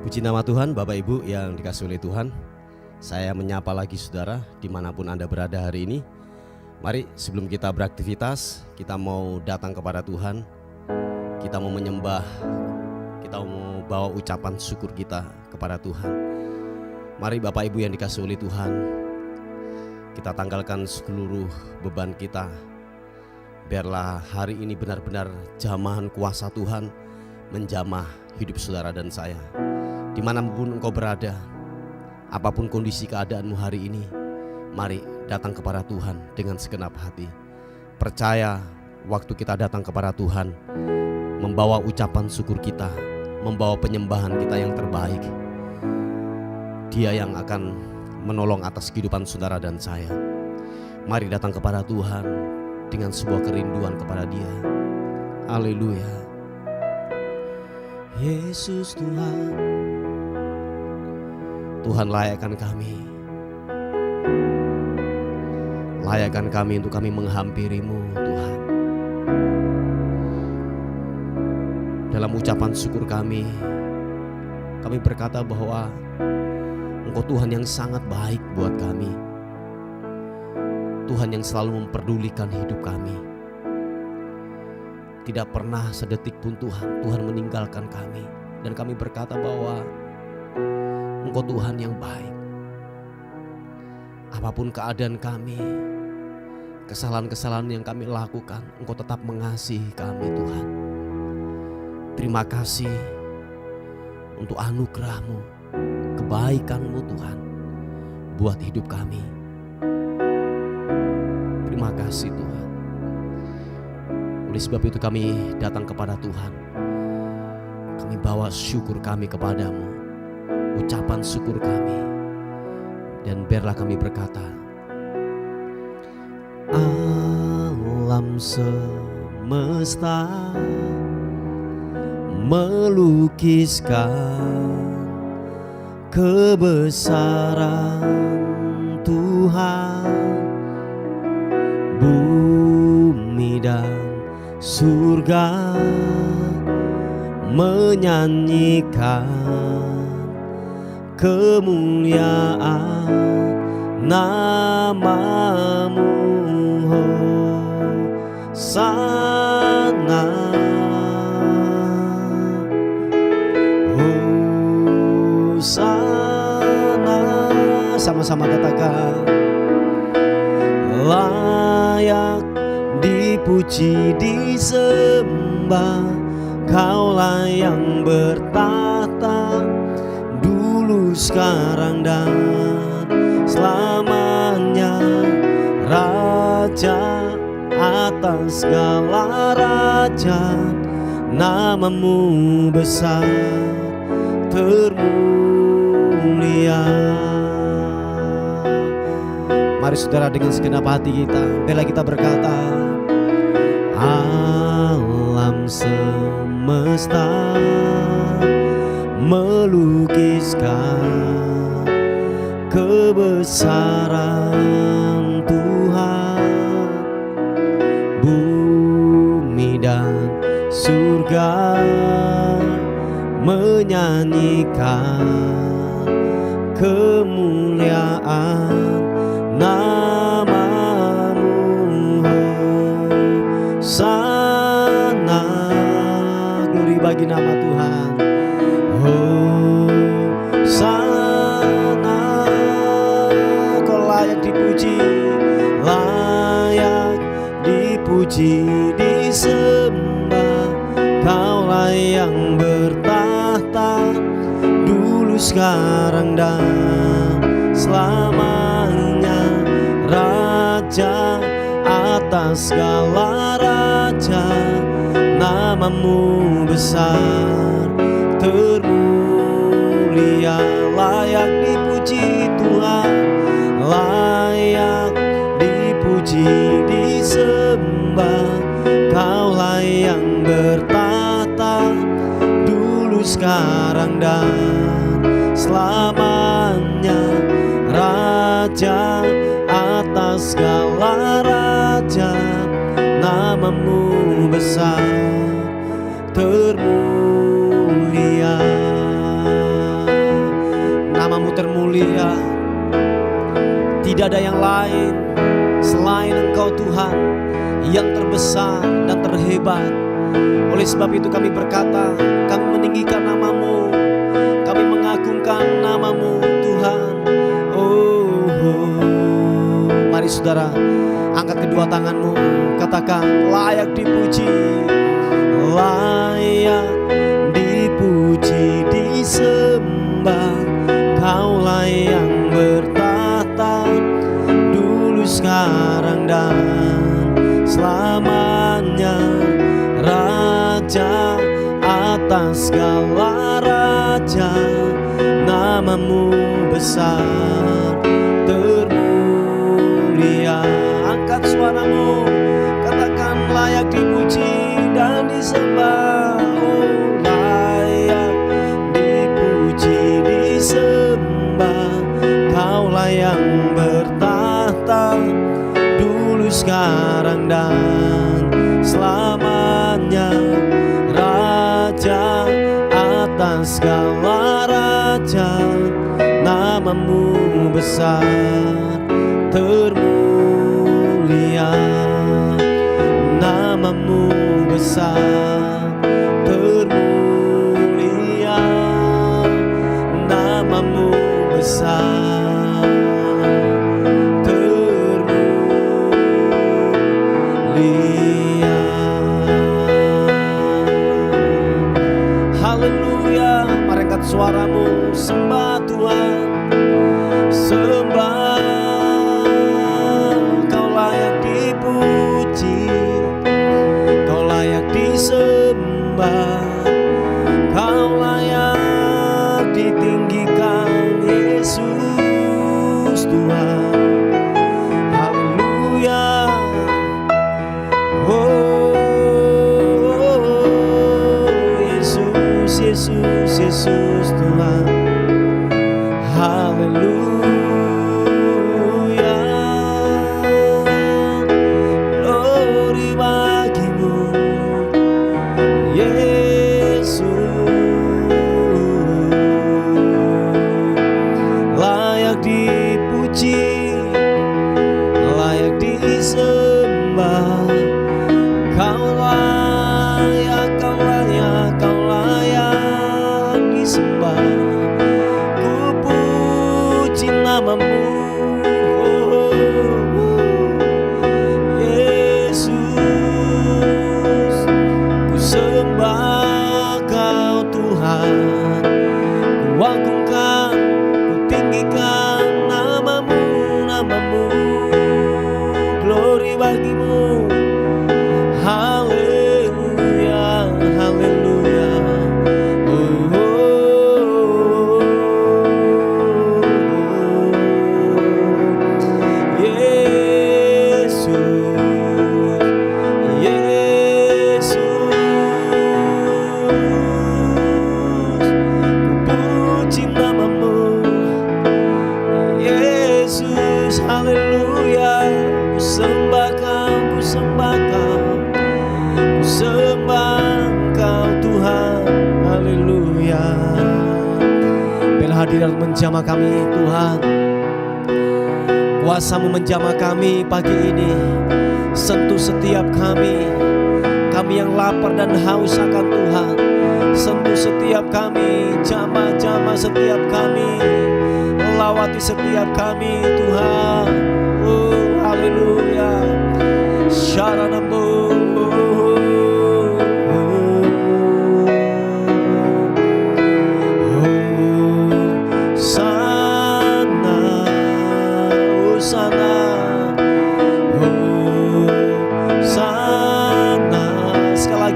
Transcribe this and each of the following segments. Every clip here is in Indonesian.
Puji nama Tuhan, Bapak Ibu yang dikasihi oleh Tuhan. Saya menyapa lagi saudara dimanapun Anda berada hari ini. Mari sebelum kita beraktivitas, kita mau datang kepada Tuhan. Kita mau menyembah, kita mau bawa ucapan syukur kita kepada Tuhan. Mari Bapak Ibu yang dikasihi oleh Tuhan, kita tanggalkan seluruh beban kita. Biarlah hari ini benar-benar jamahan kuasa Tuhan menjamah hidup saudara dan saya. Dimanapun engkau berada, apapun kondisi keadaanmu hari ini, mari datang kepada Tuhan dengan segenap hati. Percaya waktu kita datang kepada Tuhan, membawa ucapan syukur kita, membawa penyembahan kita yang terbaik, Dia yang akan menolong atas kehidupan saudara dan saya. Mari datang kepada Tuhan dengan sebuah kerinduan kepada Dia. Haleluya. Yesus Tuhan, Tuhan layakkan kami. Layakkan kami untuk kami menghampiri-Mu Tuhan. Dalam ucapan syukur kami berkata bahwa Engkau Tuhan yang sangat baik buat kami. Tuhan yang selalu memperdulikan hidup kami. Tidak pernah sedetik pun Tuhan meninggalkan kami. Dan kami berkata bahwa Engkau Tuhan yang baik. Apapun keadaan kami, kesalahan-kesalahan yang kami lakukan, Engkau tetap mengasihi kami Tuhan. Terima kasih untuk anugerah-Mu, kebaikan-Mu Tuhan buat hidup kami. Terima kasih Tuhan. Oleh sebab itu kami datang kepada Tuhan. Kami bawa syukur kami kepadamu, ucapan syukur kami. Dan biarlah kami berkata, alam semesta melukiskan kebesaran Tuhan. Bumi dan surga menyanyikan kemuliaan nama-Mu. Hosana, Hosana. Sama-sama katakan, layak dipuji disembah, Kaulah yang bertata dulu, sekarang dan selamanya. Raja atas segala raja, nama-Mu besar termulia. Mari saudara dengan segenap hati kita, bila kita berkata, alam semesta melukiskan kebesaran Tuhan. Bumi dan surga menyanyikan kemuliaan nama-Mu. Hosana, glori bagi nama Tuhan. Hosana, Kau layak dipuji, layak dipuji disembah. Kaulah yang bertahta dulu, sekarang dan selamanya. Raja atas segala raja, nama-Mu besar termulia. Layak dipuji Tuhan, layak dipuji disembah. Kaulah yang bertahta dulu, sekarang dan selamanya. Raja atas segala raja, nama-Mu besar termulia. mulia. Tidak ada yang lain selain Engkau Tuhan yang terbesar dan terhebat. Oleh sebab itu kami berkata, kami meninggikan nama-Mu, kami mengagungkan nama-Mu Tuhan. Mari saudara, angkat kedua tanganmu, katakan layak dipuji, layak dipuji, disembah. Kaulah yang bertahta dulu, sekarang dan selamanya, Raja atas segala raja. Nama-Mu besar termulia. Angkat suaramu, katakan layak dipuji dan disembah. Layak dipuji, disembah. Kaulah yang bertahta dulu, sekarang dan selamanya, Raja atas segala raja. Nama-Mu besar termulia. Nama-Mu besar termulia. Nama-Mu besar termulia. Haleluya. Mari angkat suaramu, sembah Tuhan, sembah. Kau layak dipuji, Kau layak disembah, Kau layak ditinggikan, Yesus Tuhan. Haleluya. Yesus, Yesus, Yesus Tuhan. Haleluya. Glory bagi-Mu, Yesus. Layak dipuji, layak disembah. Kau layak, Kau layak, Kau layak disembah. Ku puji nama-Mu, Yesus. Ku sembah Kau Tuhan, ku agungkan, ku tinggikan nama-Mu, nama-Mu. Glory bagi-Mu. Haleluya, haleluya. Yesus, Yesus. Ku puji nama-Mu, Yesus. Haleluya. Ku sembah Kau, ku sembah Kau, ku sembah Kau Tuhan. Haleluya. Biarlah hadirat menjamah kami Tuhan, kuasa-Mu menjamah kami pagi ini. Sentuh setiap kami, kami yang lapar dan haus akan Tuhan. Sentuh setiap kami, jamah-jamah setiap kami, lawati setiap kami Tuhan. Haleluya. Syaranambo.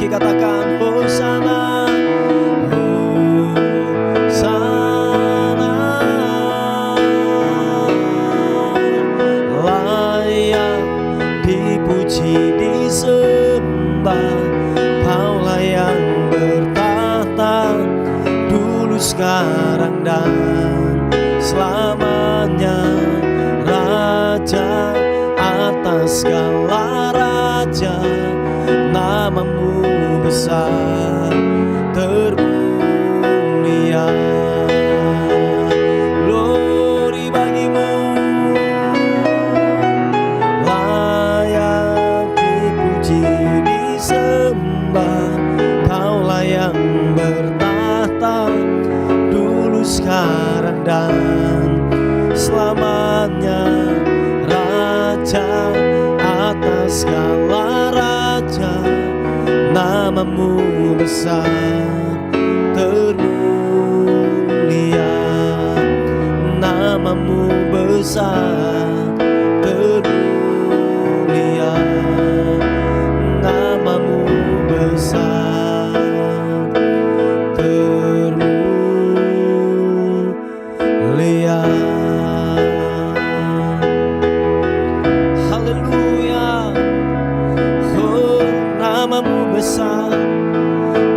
Katakan Hosana, Hosana. Layak dipuji, disembah. Kaulah yang bertahta dulu, sekarang dan selamanya, Raja atas segala raja. Nama-Mu besar termulia. Glory dan selamanya, Raja atas segala raja. Namamu besar termulia, namamu besar termulia, namamu besar termulia. Haleluya. Oh, namamu besar,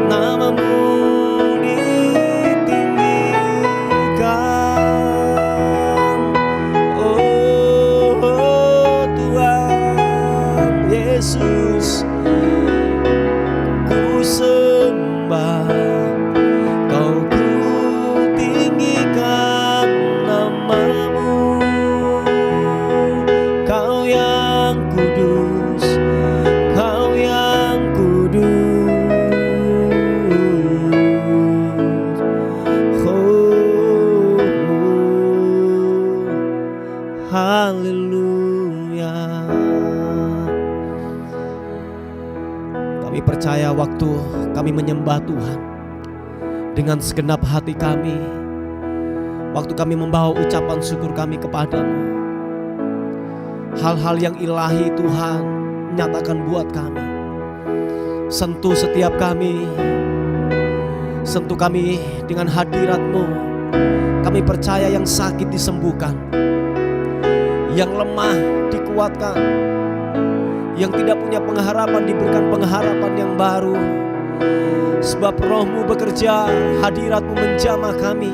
namamu ditinggikan. Oh, Tuhan Yesus, ku sembah, Kau ku tinggikan namamu. Kau yang kudus, Kau yang kudus. Oh, haleluya. Kami percaya waktu kami menyembah Tuhan dengan segenap hati kami, waktu kami membawa ucapan syukur kami kepadamu, hal-hal yang ilahi Tuhan nyatakan buat kami. Sentuh setiap kami, sentuh kami dengan hadirat-Mu. Kami percaya yang sakit disembuhkan, yang lemah dikuatkan, yang tidak punya pengharapan diberikan pengharapan yang baru. Sebab Roh-Mu bekerja, hadirat-Mu menjamah kami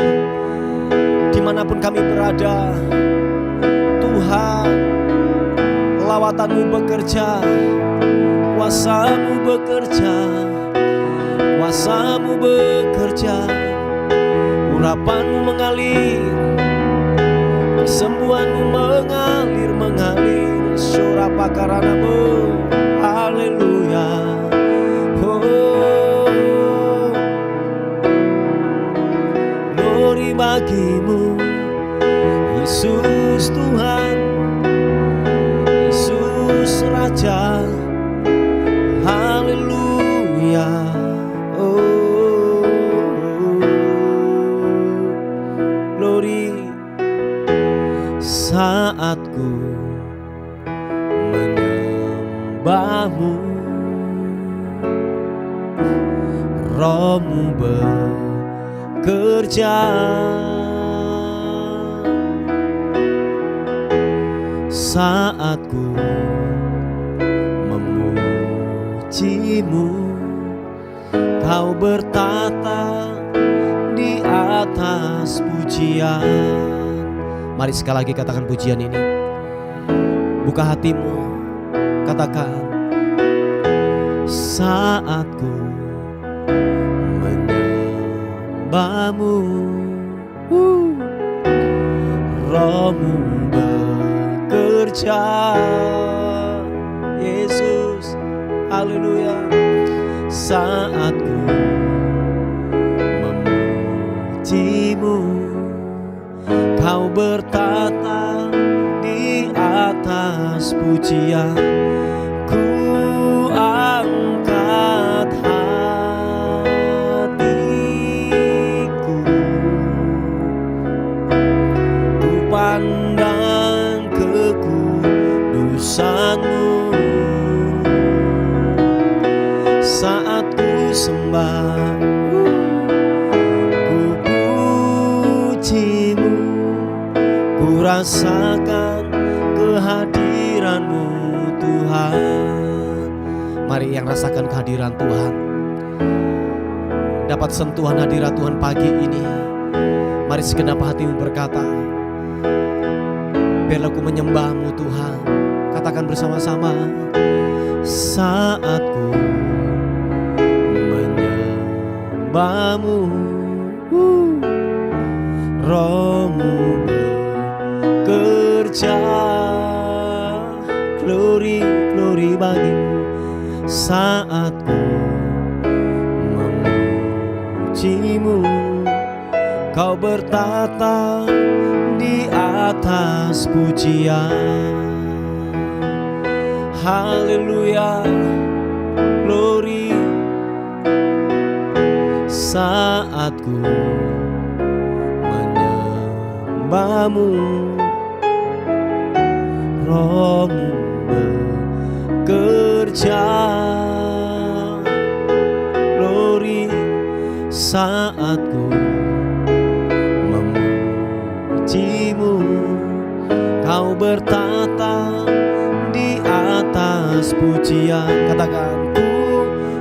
dimanapun kami berada. Tuhan, lawatan-Mu bekerja, kuasa-Mu bekerja, kuasa-Mu bekerja, urapan-Mu mengalir, kesembuhan-Mu mengalir, Surapakaranamu. Haleluya. Oh, glory bagimu Yesus Tuhan, Yesus Raja. Haleluya. Oh, glory. Saat ku menyembah-Mu, Roh-Mu bekerja. Saat ku memuji-Mu, Kau bertata di atas pujian. Mari sekali lagi katakan pujian ini. Buka hatimu, katakan. Saat ku menyembah-Mu, Roh-Mu bekerja. Yesus, haleluya. Saat ku memuji-Mu, Kau bertata di atas pujian. Ku angkat hatiku, ku pandang kekudusan-Mu. Saat ku sembah, ku puji-Mu, ku rasakan kehadiran-Mu Tuhan. Mari yang rasakan kehadiran Tuhan, dapat sentuhan hadirat Tuhan pagi ini. Mari segenap hatimu berkata, biarlah ku menyembah-Mu Tuhan. Katakan bersama-sama. Saat ku menyembah-Mu, Roh-Mu bekerja. Glory, glory bagimu. Saat ku memuji-Mu, Kau bertata di atas pujian. Haleluya, glory. Saat ku menyembahmu, Rohmu bekerja. Glory, saat ku memujimu, Kau bertata di atas pujian. Katakan, ku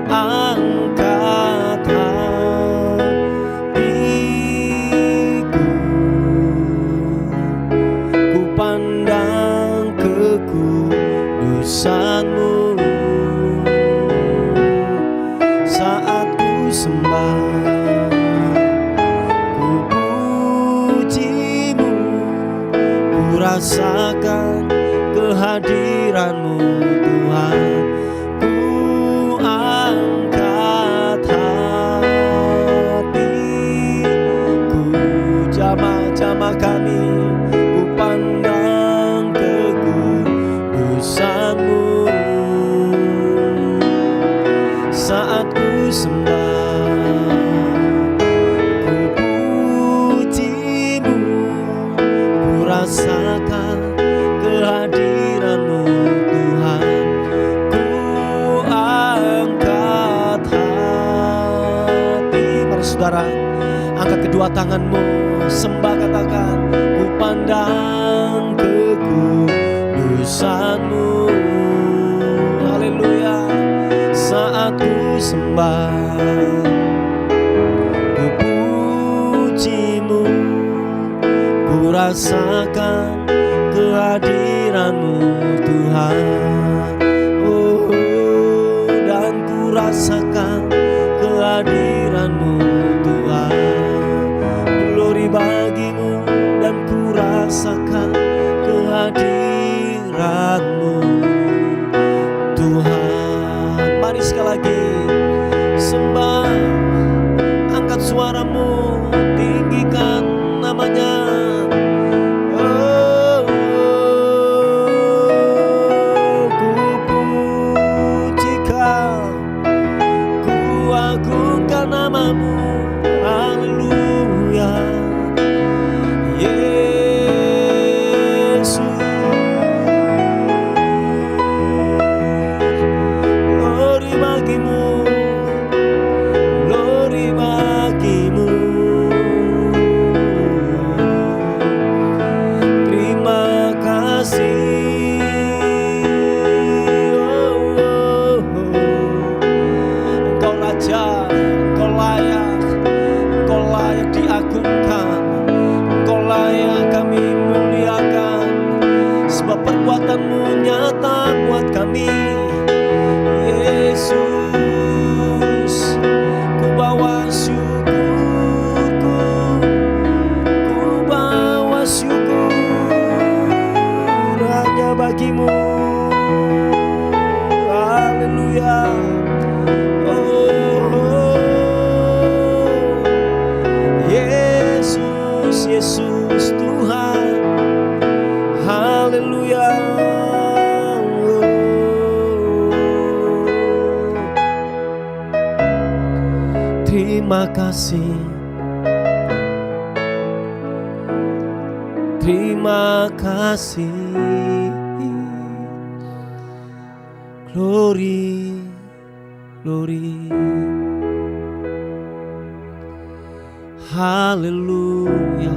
angkat hatiku, ku pandang kekudusan-Mu. Saat ku sembah, ku puji-Mu, ku rasakan kehadiran-Mu Tuhan. Ku angkat hatiku, jamaah-jamaah kami, ku pandang kekudusan-Mu. Saat ku sembah, ku puji-Mu, ku rasakan kehadiran-Mu Tuhan. Ku angkat hati. Mari saudara, angkat kedua tanganmu, sembah, katakan, ku pandang kekudusan-Mu. Haleluya. Saat ku sembah, ku puji-Mu, ku rasakan kehadiran-Mu Tuhan. Oh, dan ku rasakan kehadiran-Mu Tuhan. Glory bagi-Mu, dan ku rasakan kehadiran-Mu Tuhan. Mari sekali lagi sembah, angkat suaramu, tinggikan namanya. Ku pujikan, ku agungkan nama-Mu. Haleluya, Yesus. Glory bagi-Mu, glory bagi-Mu. Terima kasih. Engkau Raja, Engkau layak, Engkau layak diagungkan, Engkau layak kami muliakan, sebab perbuatan-Mu nyata buat kami. Yesus, ku bawa syukurku, ku bawa syukur hanya bagi-Mu. Haleluya. Yesus, Yesus Tuhan. Haleluya. Terima kasih, terima kasih. Glory, glory. Haleluya.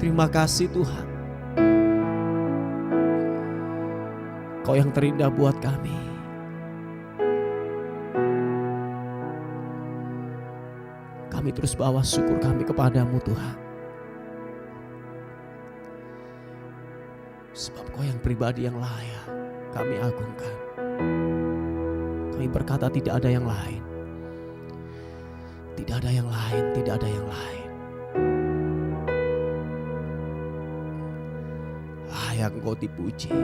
Terima kasih Tuhan, Kau yang terindah buat kami. Kami terus bawa syukur kami kepadamu Tuhan, sebab Kau yang pribadi yang layak kami agungkan. Kami berkata tidak ada yang lain, tidak ada yang lain, tidak ada yang lain. Layak Engkau dipuji,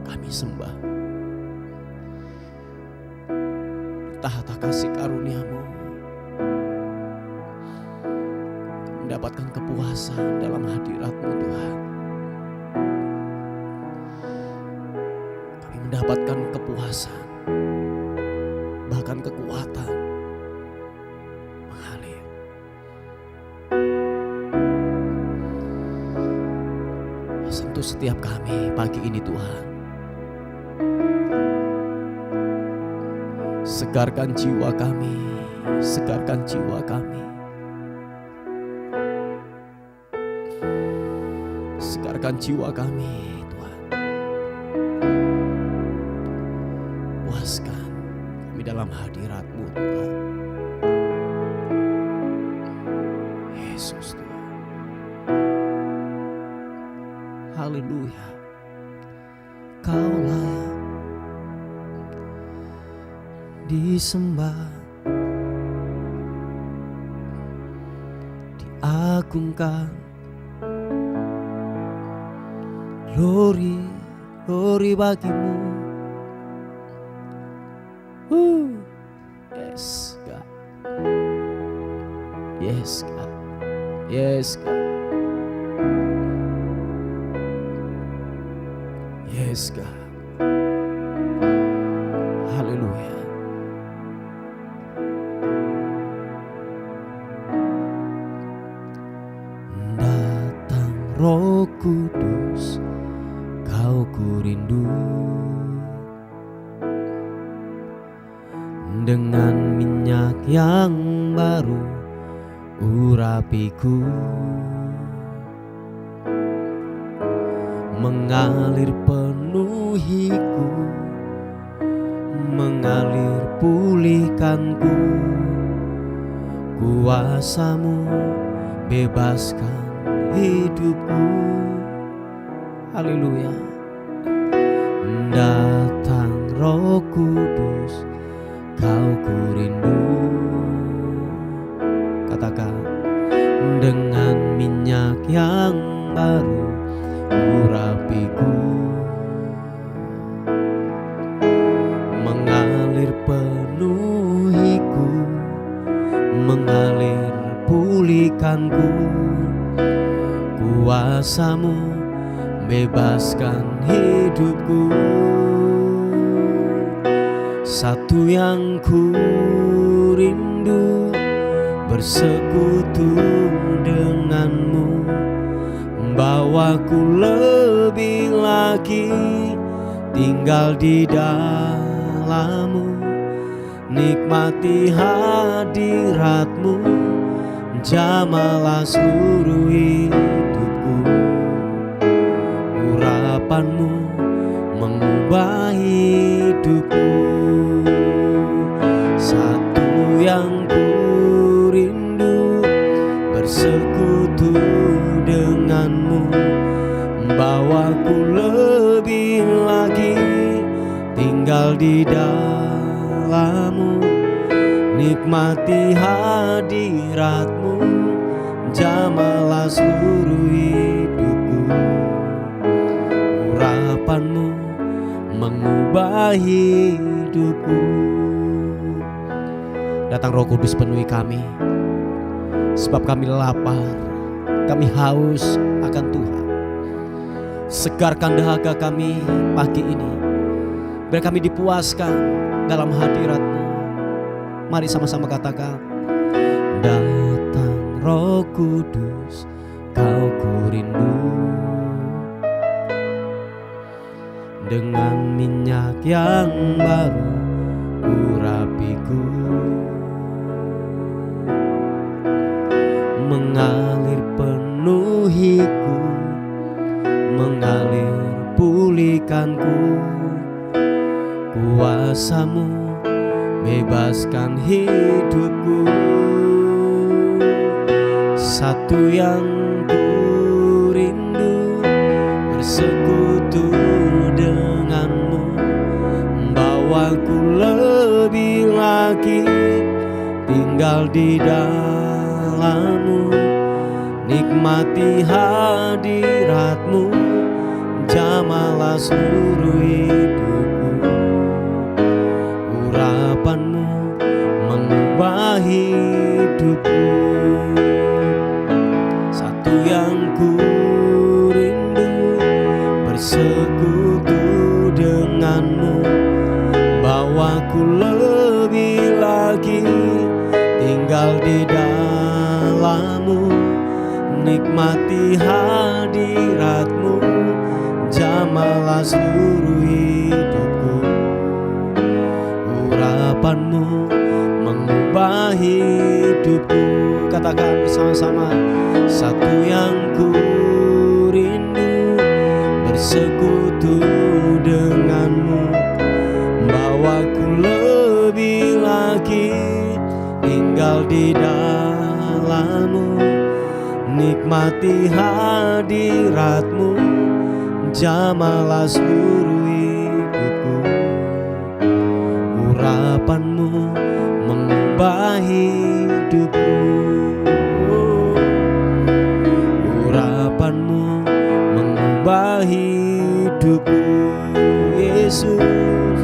kami sembah. Tahta kasih karunia-Mu mendapatkan kepuasan dalam hadirat-Mu Tuhan. Kami mendapatkan kepuasan, bahkan kekuatan mengalir. Sentuh setiap kami pagi ini Tuhan. Segarkan jiwa kami, segarkan jiwa kami. Segarkan jiwa kami Tuhan. Puaskan kami dalam hadirat-Mu Tuhan. Yesus Tuhan. Haleluya. Kau layak disembah, diagungkan. Glory, glory bagimu. Yes God, yes God, yes God, yes God. Haleluya. Datang Roh Kudus, Kau ku rindu. Dengan minyak yang baru urapiku, mengalir penuhiku, mengalir pulihkanku. Kuasa-Mu bebaskan hidupku. Haleluya. Datang Roh Kudus, Kau ku rindu. Katakan, dengan minyak yang baru urapiku, mengalir penuhiku, mengalir pulihkanku. Kuasa-Mu bebaskan hidupku. Satu yang ku rindu, bersekutu denganmu, bawaku lebih lagi tinggal di dalam-Mu, nikmati hadirat-Mu, jamalah seluruh hidupku. Urapan-Mu mengubah hidupku. Satu yang ku rindu, bersekutu denganmu, bawaku lebih lagi tinggal di dalam-Mu, nikmati hadirat-Mu, jamalah seluruh hidupku. Urapan-Mu mengubah hidupku. Datang Roh Kudus, penuhi kami, sebab kami lapar, kami haus akan Tuhan. Segarkan dahaga kami pagi ini, biar kami dipuaskan dalam hadirat-Mu. Mari sama-sama katakan, datang Roh Kudus, Kau ku rindu. Dengan minyak yang baru urapiku, mengalir penuhiku, mengalir pulihkanku. Kuasa-Mu bebaskan hidupku. Satu yang ku rindu, bersekutu denganmu, bawaku lebih lagi tinggal di dalam-Mu, nikmati hadirat-Mu, jamalah seluruh hidupku. Urapan-Mu mengubah hidupku. nikmati hadirat-Mu, jamahlah seluruh hidupku. Urapan-Mu mengubah hidupku. Katakan bersama-sama, satu yang ku rindu, bersekutu dengan-Mu, bawaku lebih lagi tinggal di dalam-Mu. Nikmati hadirat-Mu, jamahlah seluruh hidupku. Urapan-Mu mengubah hidupku. Urapan-Mu mengubah hidupku, Yesus.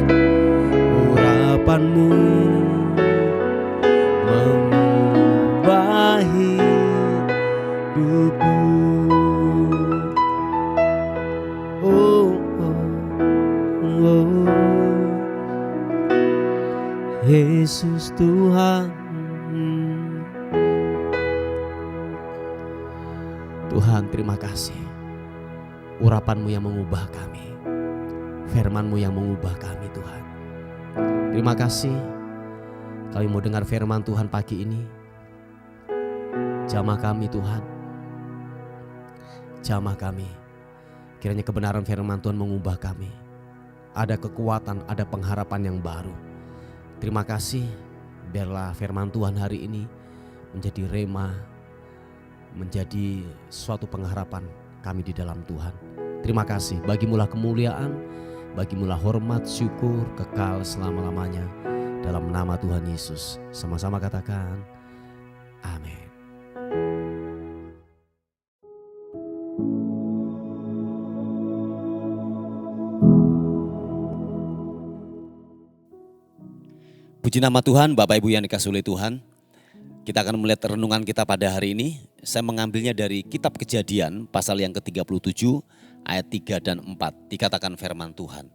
Urapan-Mu mengubah hidupku. Oh, oh, oh. Yesus Tuhan. Tuhan, terima kasih. Urapan-Mu yang mengubah kami, firman-Mu yang mengubah kami, Tuhan. Terima kasih kami mau dengar firman Tuhan pagi ini. Jamah kami, Tuhan. Jamah kami. Kiranya kebenaran firman Tuhan mengubah kami. Ada kekuatan, ada pengharapan yang baru. Terima kasih, biarlah firman Tuhan hari ini menjadi rema, menjadi suatu pengharapan kami di dalam Tuhan. Terima kasih, bagimulah kemuliaan, bagimulah hormat, syukur, kekal selama-lamanya. Dalam nama Tuhan Yesus, sama-sama katakan, amin. Puji nama Tuhan, Bapak Ibu yang dikasihi oleh Tuhan. Kita akan melihat renungan kita pada hari ini. Saya mengambilnya dari kitab Kejadian pasal yang ke-37 ayat 3 dan 4. Dikatakan firman Tuhan,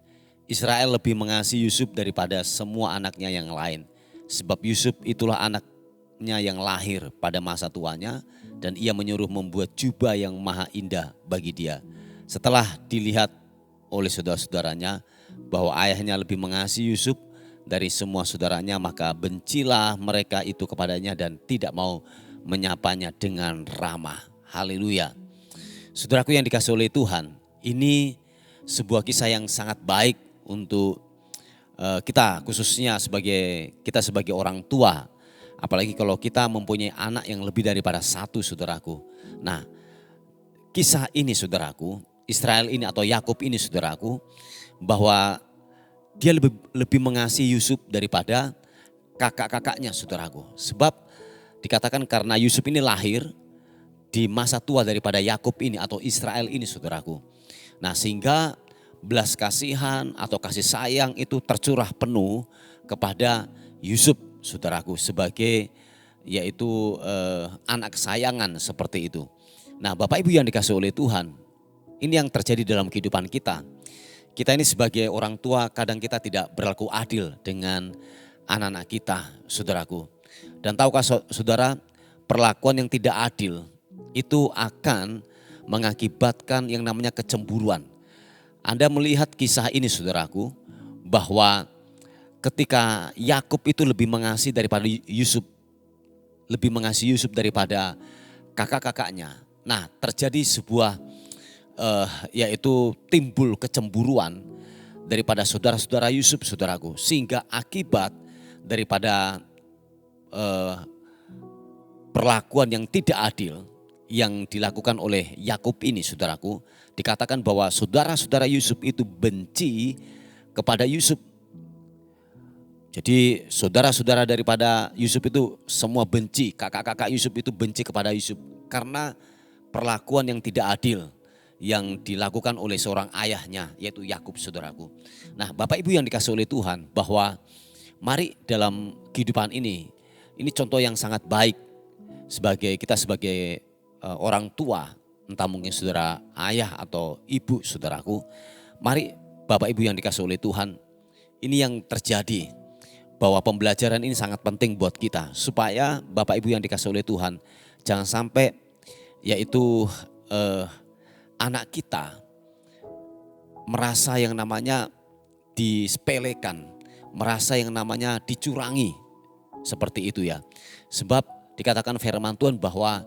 Israel lebih mengasihi Yusuf daripada semua anaknya yang lain. Sebab Yusuf itulah anaknya yang lahir pada masa tuanya, dan ia menyuruh membuat jubah yang maha indah bagi dia. Setelah dilihat oleh saudara-saudaranya bahwa ayahnya lebih mengasihi Yusuf dari semua saudaranya, maka bencilah mereka itu kepadanya dan tidak mau menyapanya dengan ramah. Haleluya. Saudaraku yang dikasihi oleh Tuhan, ini sebuah kisah yang sangat baik untuk kita, khususnya kita sebagai orang tua. Apalagi kalau kita mempunyai anak yang lebih daripada satu, saudaraku. Nah, kisah ini saudaraku, Israel ini atau Yakub ini saudaraku, bahwa dia lebih mengasihi Yusuf daripada kakak-kakaknya, saudaraku. Sebab dikatakan karena Yusuf ini lahir di masa tua daripada Yakub ini atau Israel ini, saudaraku. Nah, sehingga belas kasihan atau kasih sayang itu tercurah penuh kepada Yusuf, saudaraku, sebagai yaitu anak kesayangan seperti itu. Nah, Bapak Ibu yang dikasihi oleh Tuhan, ini yang terjadi dalam kehidupan kita. Kita ini sebagai orang tua kadang kita tidak berlaku adil dengan anak-anak kita, saudaraku. Dan tahukah saudara, perlakuan yang tidak adil itu akan mengakibatkan yang namanya kecemburuan. Anda melihat kisah ini, saudaraku, bahwa ketika Yakub itu lebih mengasihi daripada Yusuf, lebih mengasihi Yusuf daripada kakak-kakaknya. Nah, terjadi sebuah yaitu timbul kecemburuan daripada saudara-saudara Yusuf, saudaraku. Sehingga akibat daripada perlakuan yang tidak adil yang dilakukan oleh Yakub ini, saudaraku, dikatakan bahwa saudara-saudara Yusuf itu benci kepada Yusuf. Jadi saudara-saudara daripada Yusuf itu semua benci, kakak-kakak Yusuf itu benci kepada Yusuf karena perlakuan yang tidak adil yang dilakukan oleh seorang ayahnya, yaitu Yakub, saudaraku. Nah, Bapak Ibu yang dikasihi oleh Tuhan, bahwa mari dalam kehidupan ini contoh yang sangat baik sebagai kita sebagai orang tua, entah mungkin saudara ayah atau ibu, saudaraku. Mari Bapak Ibu yang dikasihi oleh Tuhan, ini yang terjadi, bahwa pembelajaran ini sangat penting buat kita, supaya Bapak Ibu yang dikasihi oleh Tuhan jangan sampai yaitu anak kita merasa yang namanya disepelekan, merasa yang namanya dicurangi, seperti itu ya. Sebab dikatakan firman Tuhan bahwa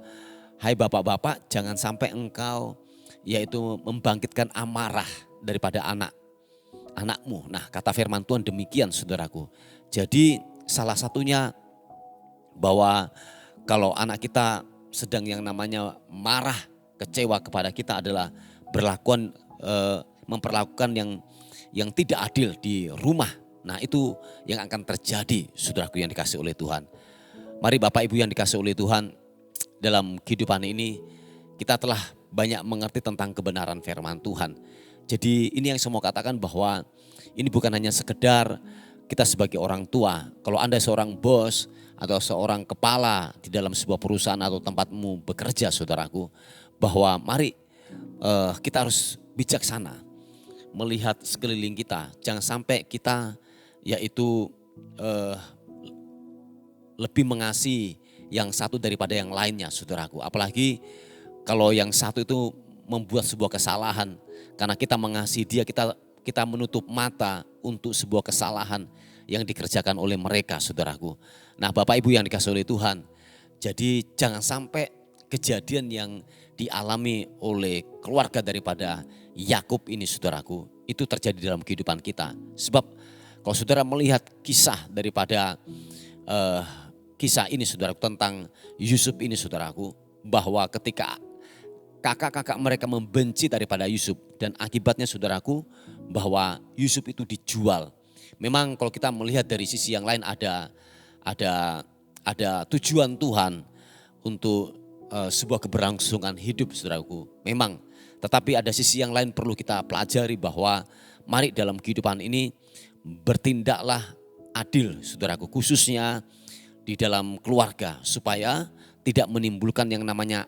hai bapak-bapak, jangan sampai engkau yaitu membangkitkan amarah daripada anakmu. Nah, kata firman Tuhan demikian saudaraku. Jadi salah satunya bahwa kalau anak kita sedang yang namanya marah, kecewa kepada kita adalah memperlakukan yang tidak adil di rumah. Nah, itu yang akan terjadi saudaraku yang dikasihi oleh Tuhan. Mari Bapak Ibu yang dikasihi oleh Tuhan, dalam kehidupan ini kita telah banyak mengerti tentang kebenaran firman Tuhan. Jadi ini yang saya mau katakan bahwa ini bukan hanya sekedar kita sebagai orang tua. Kalau Anda seorang bos atau seorang kepala di dalam sebuah perusahaan atau tempatmu bekerja saudaraku, bahwa mari kita harus bijaksana melihat sekeliling kita. Jangan sampai kita yaitu lebih mengasihi yang satu daripada yang lainnya saudaraku. Apalagi kalau yang satu itu membuat sebuah kesalahan. Karena kita mengasihi dia, kita menutup mata untuk sebuah kesalahan yang dikerjakan oleh mereka saudaraku. Nah Bapak Ibu yang dikasihi oleh Tuhan, jadi jangan sampai kejadian yang dialami oleh keluarga daripada Yakub ini saudaraku, itu terjadi dalam kehidupan kita. Sebab kalau saudara melihat kisah daripada kisah ini saudaraku tentang Yusuf ini saudaraku, bahwa ketika kakak-kakak mereka membenci daripada Yusuf dan akibatnya saudaraku bahwa Yusuf itu dijual. Memang kalau kita melihat dari sisi yang lain ada tujuan Tuhan untuk sebuah keberlangsungan hidup saudaraku. Memang, tetapi ada sisi yang lain perlu kita pelajari bahwa mari dalam kehidupan ini bertindaklah adil saudaraku, khususnya di dalam keluarga supaya tidak menimbulkan yang namanya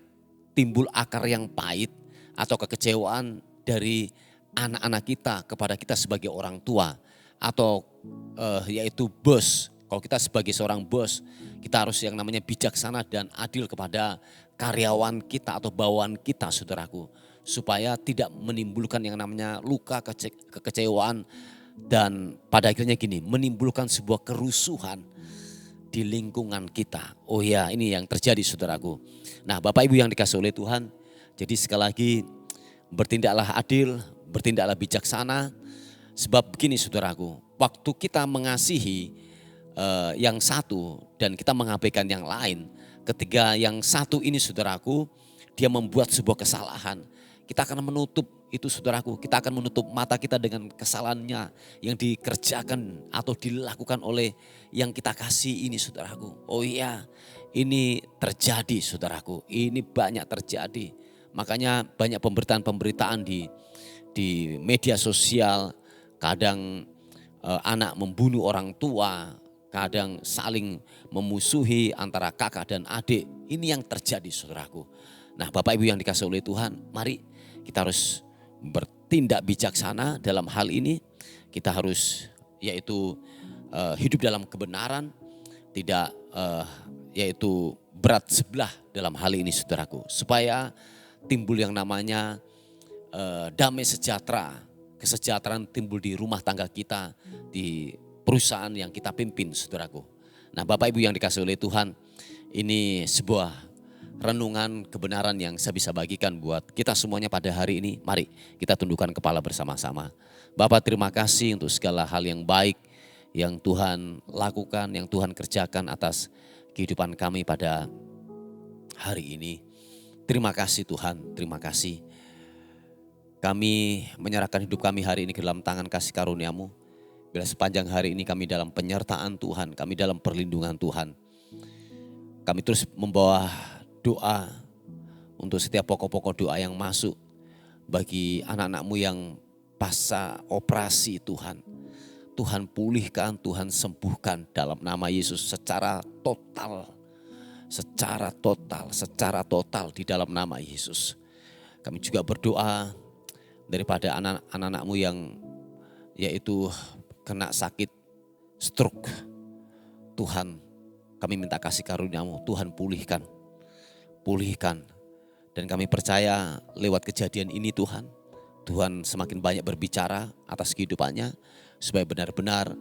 timbul akar yang pahit atau kekecewaan dari anak-anak kita kepada kita sebagai orang tua atau yaitu bos. Kalau kita sebagai seorang bos, kita harus yang namanya bijaksana dan adil kepada karyawan kita atau bawahan kita saudaraku. Supaya tidak menimbulkan yang namanya luka, kekecewaan dan pada akhirnya gini, menimbulkan sebuah kerusuhan di lingkungan kita. Oh ya, ini yang terjadi saudaraku. Nah Bapak Ibu yang dikasihi oleh Tuhan, jadi sekali lagi bertindaklah adil, bertindaklah bijaksana. Sebab begini saudaraku, waktu kita mengasihi yang satu dan kita mengabaikan yang lain, ketika yang satu ini saudaraku, dia membuat sebuah kesalahan, kita akan menutup itu saudaraku, kita akan menutup mata kita dengan kesalahannya yang dikerjakan atau dilakukan oleh yang kita kasih ini saudaraku. Oh iya, ini terjadi saudaraku, ini banyak terjadi. Makanya banyak pemberitaan-pemberitaan di media sosial, kadang anak membunuh orang tua, kadang saling memusuhi antara kakak dan adik. Ini yang terjadi saudaraku. Nah Bapak Ibu yang dikasihi oleh Tuhan, mari kita harus bertindak bijaksana dalam hal ini. Kita harus yaitu hidup dalam kebenaran, tidak yaitu berat sebelah dalam hal ini saudaraku. Supaya timbul yang namanya damai sejahtera, kesejahteraan timbul di rumah tangga kita, di perusahaan yang kita pimpin saudaraku. Nah Bapak Ibu yang dikasihi oleh Tuhan, ini sebuah renungan kebenaran yang saya bisa bagikan buat kita semuanya pada hari ini. Mari kita tundukkan kepala bersama-sama. Bapak terima kasih untuk segala hal yang baik yang Tuhan lakukan, yang Tuhan kerjakan atas kehidupan kami pada hari ini. Terima kasih Tuhan, terima kasih. Kami menyerahkan hidup kami hari ini ke dalam tangan kasih karunia-Mu. Bila sepanjang hari ini kami dalam penyertaan Tuhan, kami dalam perlindungan Tuhan. Kami terus membawa doa untuk setiap pokok-pokok doa yang masuk bagi anak-anak-Mu yang pasca operasi Tuhan. Tuhan pulihkan, Tuhan sembuhkan dalam nama Yesus secara total di dalam nama Yesus. Kami juga berdoa daripada anak-anak-Mu yang yaitu kena sakit stroke. Tuhan, kami minta kasih karunia-Mu, Tuhan pulihkan Dan kami percaya lewat kejadian ini Tuhan, Tuhan semakin banyak berbicara atas kehidupannya supaya benar-benar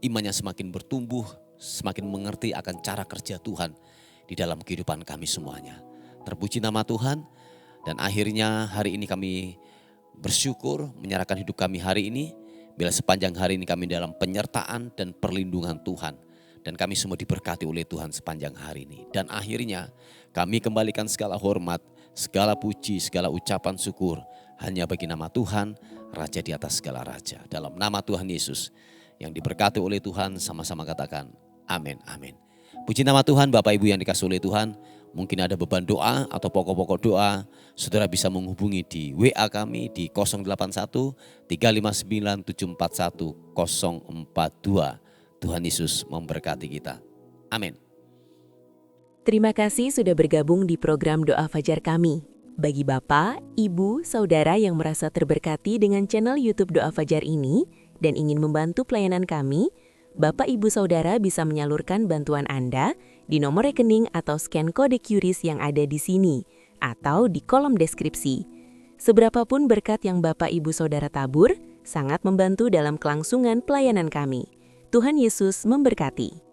imannya semakin bertumbuh, semakin mengerti akan cara kerja Tuhan di dalam kehidupan kami semuanya. Terpuji nama Tuhan, dan akhirnya hari ini kami bersyukur menyerahkan hidup kami hari ini, bila sepanjang hari ini kami dalam penyertaan dan perlindungan Tuhan. Dan kami semua diberkati oleh Tuhan sepanjang hari ini. Dan akhirnya kami kembalikan segala hormat, segala puji, segala ucapan syukur hanya bagi nama Tuhan, Raja di atas segala raja. Dalam nama Tuhan Yesus yang diberkati oleh Tuhan, sama-sama katakan amin, amin. Puji nama Tuhan. Bapak Ibu yang dikasihi oleh Tuhan, mungkin ada beban doa atau pokok-pokok doa, saudara bisa menghubungi di WA kami di 081 359 741 042. Tuhan Yesus memberkati kita. Amin. Terima kasih sudah bergabung di program Doa Fajar kami. Bagi Bapak, Ibu, Saudara yang merasa terberkati dengan channel YouTube Doa Fajar ini dan ingin membantu pelayanan kami, Bapak, Ibu, Saudara bisa menyalurkan bantuan Anda di nomor rekening atau scan kode QRIS yang ada di sini atau di kolom deskripsi. Seberapapun berkat yang Bapak, Ibu, Saudara tabur, sangat membantu dalam kelangsungan pelayanan kami. Tuhan Yesus memberkati.